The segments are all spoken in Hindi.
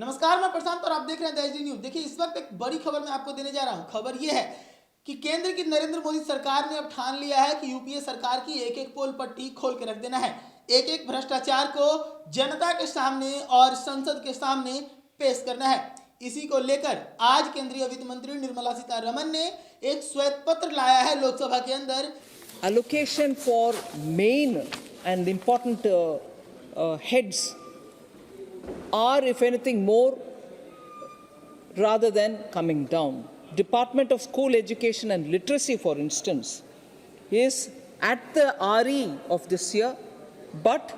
नमस्कार, मैं प्रशांत और आप देख रहे हैं दैनिक न्यूज। देखिए, इस वक्त एक बड़ी खबर मैं आपको देने जा रहा हूं। खबर यह है कि केंद्र की नरेंद्र मोदी सरकार ने अब ठान लिया है कि यूपीए सरकार की एक एक पोल पट्टी खोल के रख देना है। एक एक भ्रष्टाचार को जनता के सामने और संसद के सामने पेश करना है। इसी को लेकर आज केंद्रीय वित्त मंत्री निर्मला सीतारमण ने एक श्वेत पत्र लाया है लोकसभा के अंदर। Allocation for main and important heads are, if anything, more rather than coming down. Department of School Education and Literacy, for instance, is at the RE of this year, but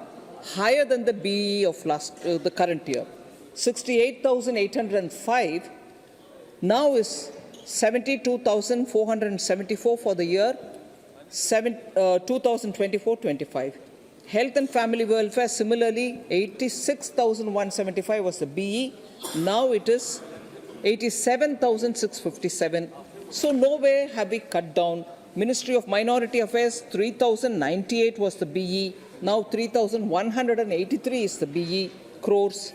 higher than the BE of the current year. 68,805 now is 72,474 for the year 2024-25. Health and Family Welfare, similarly, 86,175 was the BE. Now it is 87,657. So nowhere have we cut down. Ministry of Minority Affairs, 3,098 was the BE. Now 3,183 is the BE crores.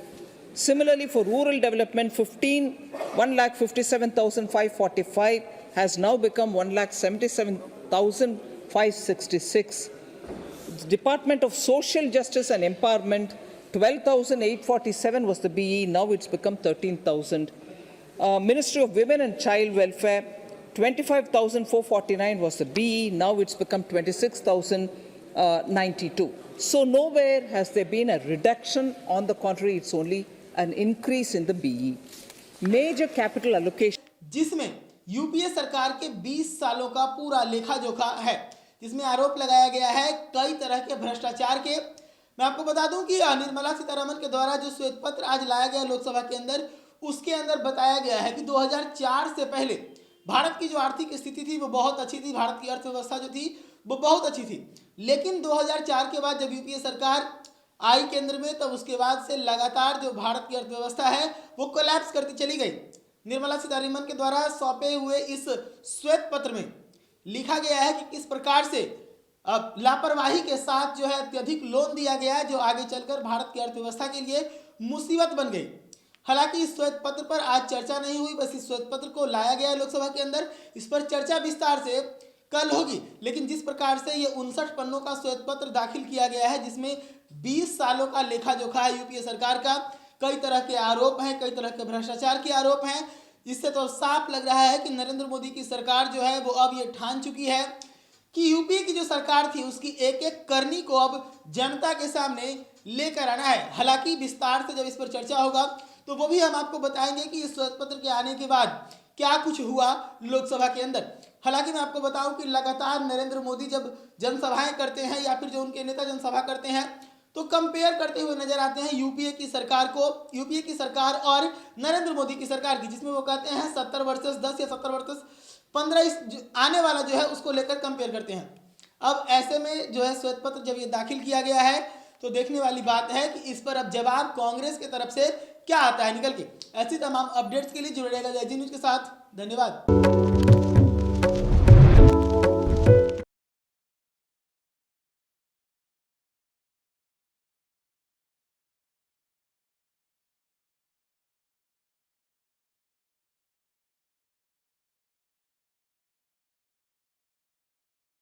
Similarly, for rural development, 1,57,545 has now become 1,77,566. Department of Social Justice and Empowerment, 12,847 was the BE, now it's become 13,000. Ministry of Women and Child Welfare, 25,449 was the BE, now it's become 26,092. So nowhere has there been a reduction, on the contrary, it's only an increase in the BE. Major capital allocation. जिसमें यूपीए सरकार के 20 सालों का पूरा लेखा जोखा है, जिसमें आरोप लगाया गया है कई तरह के भ्रष्टाचार के। मैं आपको बता दूं कि निर्मला सीतारमण के द्वारा जो श्वेत पत्र आज लाया गया लोकसभा के अंदर, उसके अंदर बताया गया है कि 2004 से पहले भारत की जो आर्थिक स्थिति थी वो बहुत अच्छी थी, भारत की अर्थव्यवस्था जो थी वो बहुत अच्छी थी। लेकिन 2004 के बाद जब यूपीए सरकार आई केंद्र में, तब उसके बाद से लगातार जो भारत की अर्थव्यवस्था है वो कोलैप्स करती चली गई। निर्मला सीतारमण के द्वारा सौंपे हुए इस श्वेत पत्र में लिखा गया है कि किस प्रकार से लापरवाही के साथ जो है अत्यधिक लोन दिया गया, जो आगे चलकर भारत की अर्थव्यवस्था के लिए मुसीबत बन गई। हालांकि इस श्वेत पत्र पर आज चर्चा नहीं हुई, बस इस श्वेत पत्र को लाया गया है लोकसभा के अंदर। इस पर चर्चा विस्तार से कल होगी। लेकिन जिस प्रकार से ये 59 पन्नों का श्वेत पत्र दाखिल किया गया है, जिसमें 20 सालों का लेखा जोखा है यूपीए सरकार का, कई तरह के आरोप हैं, कई तरह के भ्रष्टाचार के आरोप हैं, इससे तो साफ लग रहा है कि नरेंद्र मोदी की सरकार जो है वो अब ये ठान चुकी है कि यूपीए की जो सरकार थी उसकी एक एक करनी को अब जनता के सामने लेकर आना है। हालांकि विस्तार से जब इस पर चर्चा होगा तो वो भी हम आपको बताएंगे कि इस श्वेत पत्र के आने के बाद क्या कुछ हुआ लोकसभा के अंदर। हालांकि मैं आपको बताऊं कि लगातार नरेंद्र मोदी जब जनसभाएं करते हैं या फिर जो उनके नेता जनसभा करते हैं तो कंपेयर करते हुए नजर आते हैं यूपीए की सरकार को, यूपीए की सरकार और नरेंद्र मोदी की सरकार की, जिसमें वो कहते हैं 70 वर्सेस 10 या 70 वर्सेस 15 इस आने वाला जो है उसको लेकर कंपेयर करते हैं। अब ऐसे में जो है श्वेत पत्र जब ये दाखिल किया गया है तो देखने वाली बात है कि इस पर अब जवाब कांग्रेस की तरफ से क्या आता है निकल के। ऐसी तमाम अपडेट्स के लिए जुड़े रहेगा दैनिक न्यूज के साथ। धन्यवाद।